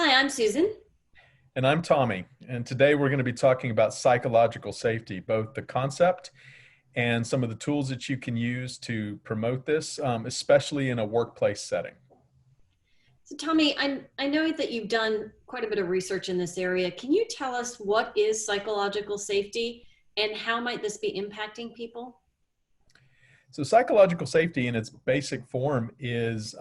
Hi, I'm Susan. And I'm Tommy, and today we're going to be talking about psychological safety, both the concept and some of the tools that you can use to promote this, especially in a workplace setting. So, Tommy, I know that you've done quite a bit of research in this area. Can you tell us what is psychological safety and how might this be impacting people? So, psychological safety in its basic form is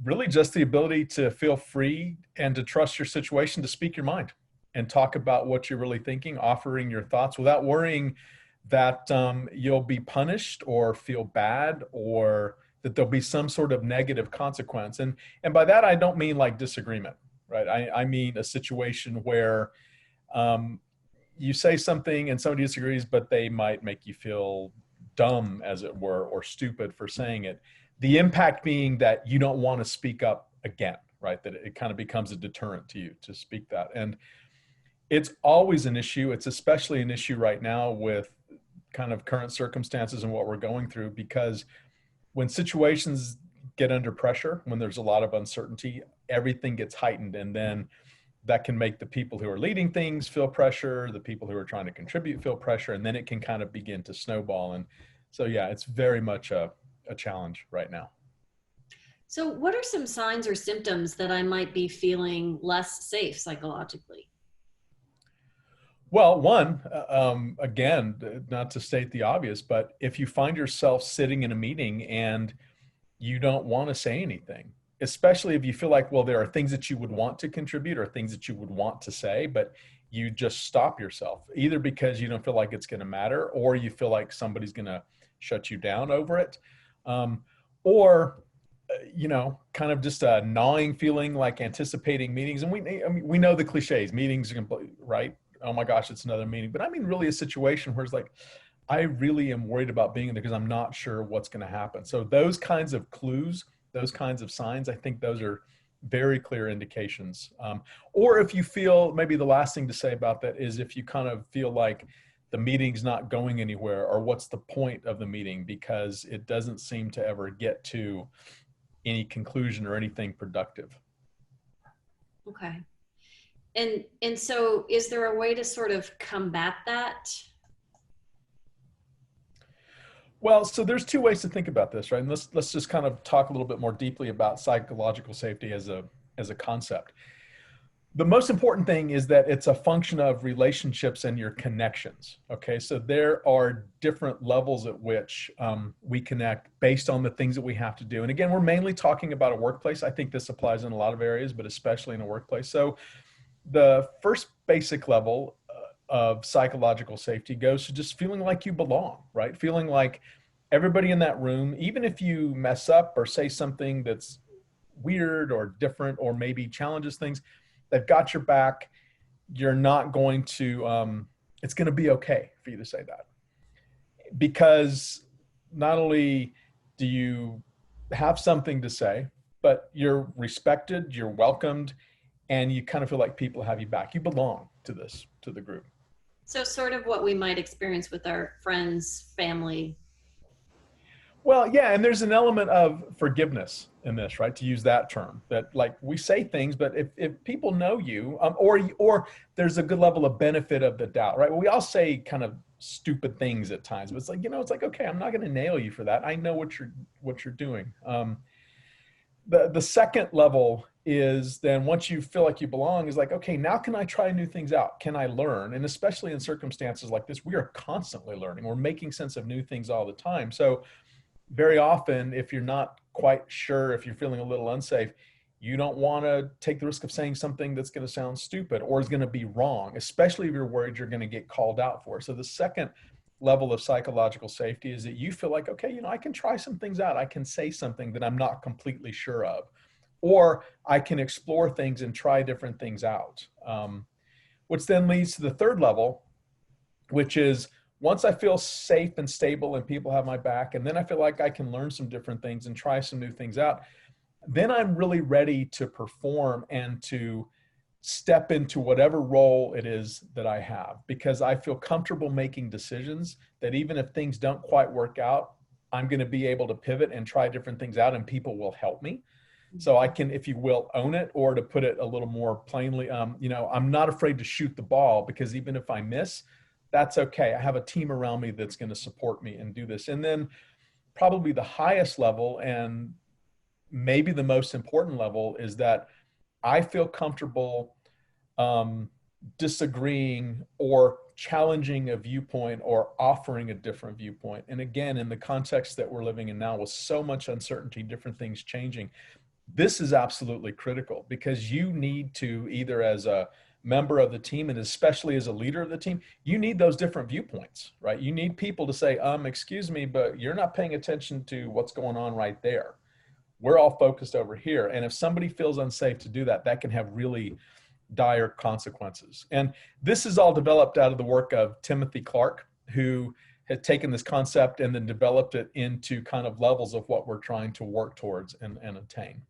really just the ability to feel free and to trust your situation to speak your mind and talk about what you're really thinking, offering your thoughts without worrying that you'll be punished or feel bad or that there'll be some sort of negative consequence. And by that, I don't mean like disagreement, right? I mean a situation where um, you say something and somebody disagrees, but they might make you feel dumb, as it were, or stupid for saying it. The impact being that you don't want to speak up again, right? That it kind of becomes a deterrent to you to speak that. And it's always an issue. It's especially an issue right now with kind of current circumstances and what we're going through, because when situations get under pressure, when there's a lot of uncertainty, everything gets heightened. And then that can make the people who are leading things feel pressure, the people who are trying to contribute feel pressure, and then it can kind of begin to snowball. And so, yeah, it's very much a challenge right now. So, what are some signs or symptoms that I might be feeling less safe psychologically? Well, one, again, not to state the obvious, but if you find yourself sitting in a meeting and you don't want to say anything, especially if you feel like, well, there are things that you would want to contribute or things that you would want to say, but you just stop yourself, either because you don't feel like it's going to matter or you feel like somebody's going to shut you down over it. Or kind of just a gnawing feeling, like anticipating meetings. And we know the cliches, meetings are right? Oh my gosh, it's another meeting. But I mean, really a situation where it's like, I really am worried about being in there because I'm not sure what's going to happen. So those kinds of clues, those kinds of signs, I think those are very clear indications. Or if you feel, maybe the last thing to say about that is if you kind of feel like the meeting's not going anywhere, or what's the point of the meeting because it doesn't seem to ever get to any conclusion or anything productive. Okay. And so is there a way to sort of combat that? Well, so there's two ways to think about this, right? And let's just kind of talk a little bit more deeply about psychological safety as a concept. The most important thing is that it's a function of relationships and your connections. Okay, so there are different levels at which we connect based on the things that we have to do. And again, we're mainly talking about a workplace. I think this applies in a lot of areas, but especially in a workplace. So the first basic level of psychological safety goes to just feeling like you belong, right? Feeling like everybody in that room, even if you mess up or say something that's weird or different or maybe challenges things, they've got your back. You're not going to, it's going to be okay for you to say that. Because not only do you have something to say, but you're respected, you're welcomed, and you kind of feel like people have you back. You belong to this, to the group. So, sort of what we might experience with our friends, family. Well, yeah, and there's an element of forgiveness in this, right? To use that term, that like we say things, but if people know you, or there's a good level of benefit of the doubt, right? Well, we all say kind of stupid things at times, but it's like it's like, okay, I'm not going to nail you for that. I know what you're doing. The second level is then once you feel like you belong is like, okay, now can I try new things out? Can I learn? And especially in circumstances like this, we are constantly learning. We're making sense of new things all the time. So very often, if you're not quite sure, if you're feeling a little unsafe, you don't want to take the risk of saying something that's going to sound stupid or is going to be wrong, especially if you're worried you're going to get called out for it. So the second level of psychological safety is that you feel like, okay, I can try some things out. I can say something that I'm not completely sure of, or I can explore things and try different things out. Which then leads to the third level, which is once I feel safe and stable and people have my back, and then I feel like I can learn some different things and try some new things out, then I'm really ready to perform and to step into whatever role it is that I have, because I feel comfortable making decisions that even if things don't quite work out, I'm going to be able to pivot and try different things out and people will help me. So I can, if you will, own it, or to put it a little more plainly, I'm not afraid to shoot the ball, because even if I miss, that's okay. I have a team around me that's going to support me and do this. And then probably the highest level, and maybe the most important level, is that I feel comfortable disagreeing or challenging a viewpoint or offering a different viewpoint. And again, in the context that we're living in now, with so much uncertainty, different things changing, this is absolutely critical, because you need to, either as a member of the team and especially as a leader of the team, you need those different viewpoints, right? You need people to say, excuse me, but you're not paying attention to what's going on right there. We're all focused over here. And if somebody feels unsafe to do that, that can have really dire consequences. And this is all developed out of the work of Timothy Clark, who had taken this concept and then developed it into kind of levels of what we're trying to work towards and attain.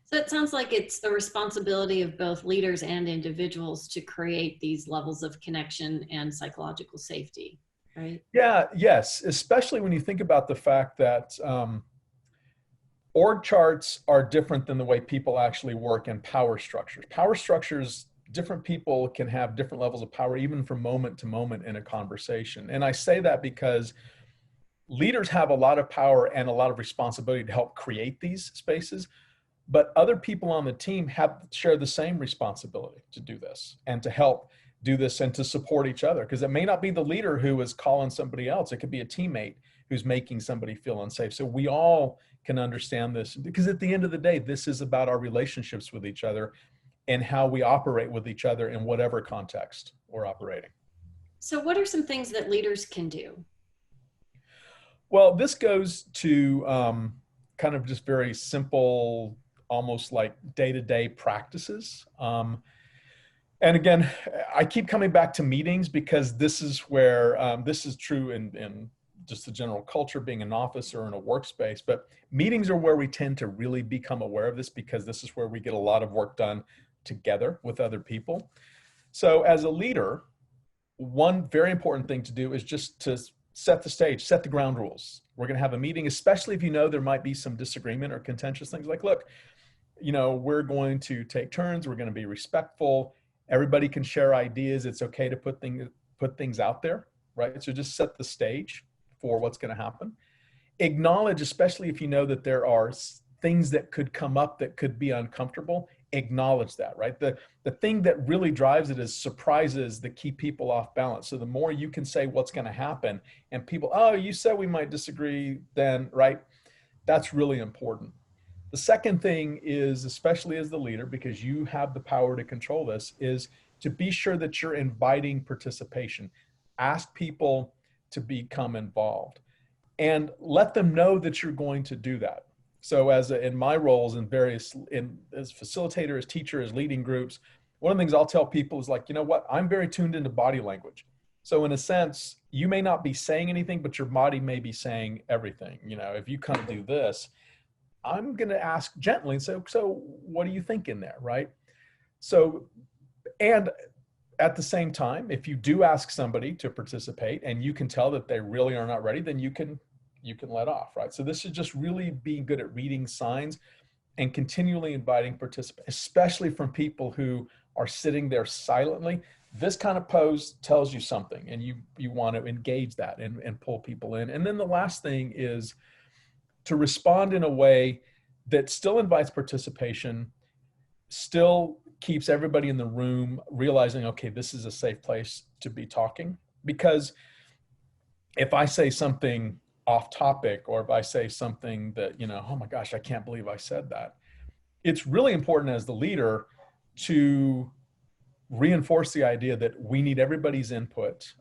So it sounds like it's the responsibility of both leaders and individuals to create these levels of connection and psychological safety, right? Yeah, yes, especially when you think about the fact that org charts are different than the way people actually work in power structures. Power structures, different people can have different levels of power, even from moment to moment in a conversation. And I say that because leaders have a lot of power and a lot of responsibility to help create these spaces, but other people on the team share the same responsibility to do this and to help do this and to support each other. Because it may not be the leader who is calling somebody else. It could be a teammate who's making somebody feel unsafe. So we all can understand this, because at the end of the day, this is about our relationships with each other and how we operate with each other in whatever context we're operating. So what are some things that leaders can do? Well, this goes to kind of just very simple, almost like day-to-day practices. And again, I keep coming back to meetings, because this is where this is true in just the general culture, being an office or in a workspace. But meetings are where we tend to really become aware of this, because this is where we get a lot of work done together with other people. So as a leader, one very important thing to do is just to set the stage, set the ground rules. We're going to have a meeting, especially if you know there might be some disagreement or contentious things. Like, look, we're going to take turns. We're going to be respectful. Everybody can share ideas. It's okay to put things out there, right? So just set the stage for what's going to happen. Acknowledge, especially if you know that there are things that could come up that could be uncomfortable, acknowledge that, right? The thing that really drives it is surprises that keep people off balance. So the more you can say what's going to happen, and people, you said we might disagree then, right? That's really important. The second thing is, especially as the leader, because you have the power to control this, is to be sure that you're inviting participation. Ask people to become involved and let them know that you're going to do that. So in my roles as facilitator, as teacher, as leading groups, one of the things I'll tell people is like, you know what, I'm very tuned into body language. So in a sense, you may not be saying anything, but your body may be saying everything. If you kind of do this, I'm going to ask gently and say, so what do you think in there, right? So, and at the same time, if you do ask somebody to participate and you can tell that they really are not ready, then you can let off, right? So this is just really being good at reading signs and continually inviting participants, especially from people who are sitting there silently. This kind of pose tells you something, and you want to engage that and pull people in. And then the last thing is to respond in a way that still invites participation, still keeps everybody in the room realizing, okay, this is a safe place to be talking. Because if I say something off topic, or if I say something that, oh my gosh, I can't believe I said that, it's really important as the leader to reinforce the idea that we need everybody's input.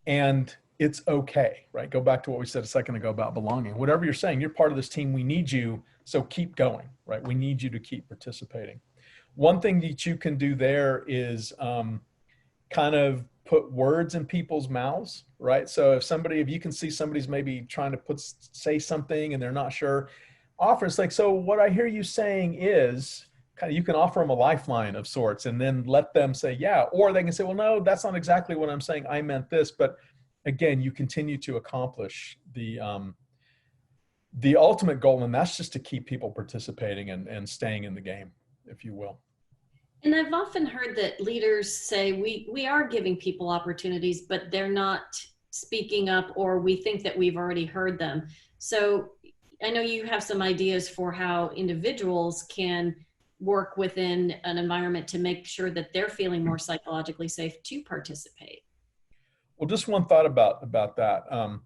And it's okay, right? Go back to what we said a second ago about belonging. Whatever you're saying, you're part of this team. We need you. So keep going, right? We need you to keep participating. One thing that you can do there is kind of put words in people's mouths, right? So if you can see somebody's maybe trying to say something and they're not sure, offer. It's like, so what I hear you saying is, kind of, you can offer them a lifeline of sorts, and then let them say, yeah, or they can say, well, no, that's not exactly what I'm saying. I meant this. But again, you continue to accomplish the the ultimate goal, and that's just to keep people participating and staying in the game, if you will. And I've often heard that leaders say we are giving people opportunities, but they're not speaking up, or we think that we've already heard them. So I know you have some ideas for how individuals can work within an environment to make sure that they're feeling more psychologically safe to participate. Well, just one thought about that.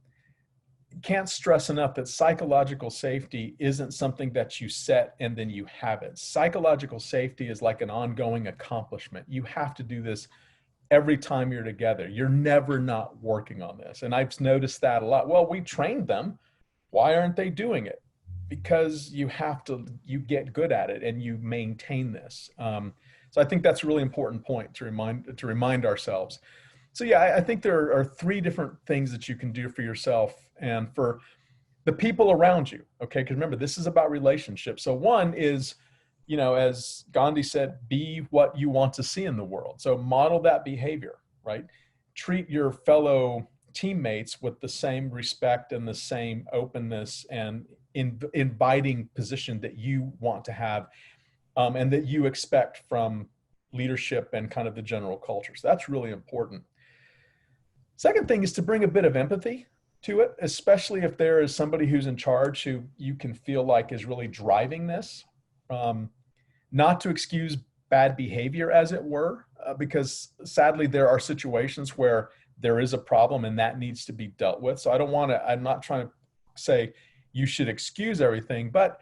Can't stress enough that psychological safety isn't something that you set and then you have it. Psychological safety is like an ongoing accomplishment. You have to do this every time you're together. You're never not working on this. And I've noticed that a lot. Well, we trained them. Why aren't they doing it? Because you get good at it and you maintain this. So I think that's a really important point to remind ourselves. So yeah, I think there are three different things that you can do for yourself and for the people around you. Okay, because remember, this is about relationships. So one is, as Gandhi said, be what you want to see in the world. So model that behavior, right? Treat your fellow teammates with the same respect and the same openness and inviting position that you want to have, and that you expect from leadership and kind of the general culture. So that's really important. Second thing is to bring a bit of empathy to it, especially if there is somebody who's in charge who you can feel like is really driving this. Not to excuse bad behavior, as it were, because sadly there are situations where there is a problem and that needs to be dealt with. So I'm not trying to say you should excuse everything, but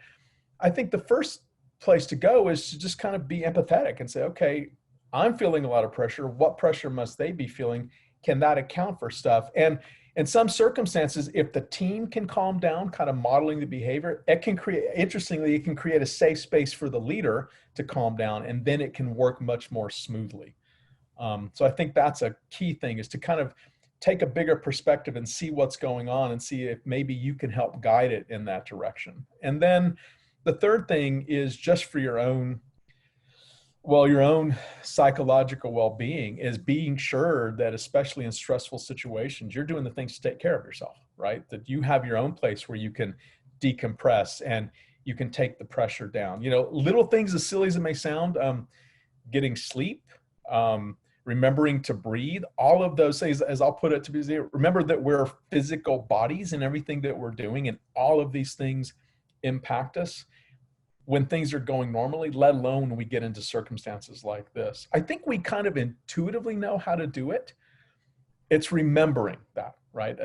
I think the first place to go is to just kind of be empathetic and say, okay, I'm feeling a lot of pressure. What pressure must they be feeling? Can that account for stuff? And in some circumstances, if the team can calm down, kind of modeling the behavior, it can create a safe space for the leader to calm down, and then it can work much more smoothly. So I think that's a key thing, is to kind of take a bigger perspective and see what's going on and see if maybe you can help guide it in that direction. And then the third thing is just for your own psychological well-being, is being sure that, especially in stressful situations, you're doing the things to take care of yourself, right? That you have your own place where you can decompress and you can take the pressure down. Little things, as silly as it may sound, getting sleep, remembering to breathe, all of those things, as I'll put it to be, remember that we're physical bodies and everything that we're doing, and all of these things impact us when things are going normally, let alone when we get into circumstances like this. I think we kind of intuitively know how to do it. It's remembering that, right?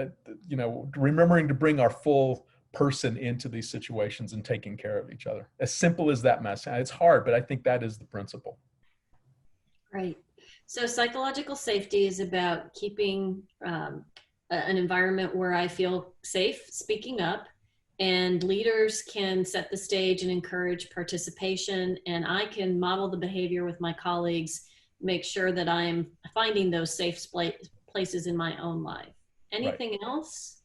Remembering to bring our full person into these situations and taking care of each other. As simple as that mess. It's hard, but I think that is the principle. Right. So psychological safety is about keeping an environment where I feel safe speaking up, and leaders can set the stage and encourage participation, and I can model the behavior with my colleagues, make sure that I'm finding those safe places in my own life. Anything else?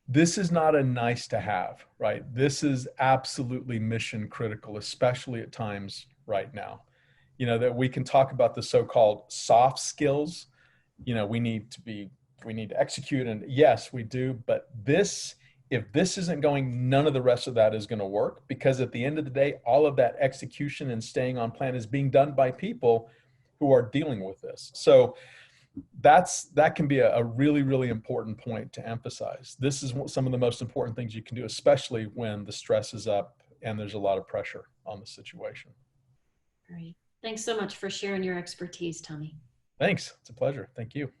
This is not a nice to have, right? This is absolutely mission critical, especially at times right now. That we can talk about the so-called soft skills. We need to execute, and yes, we do, but if this isn't going, none of the rest of that is going to work, because at the end of the day, all of that execution and staying on plan is being done by people who are dealing with this. So that can be a really, really important point to emphasize. This is some of the most important things you can do, especially when the stress is up and there's a lot of pressure on the situation. Great. Thanks so much for sharing your expertise, Tommy. Thanks. It's a pleasure. Thank you.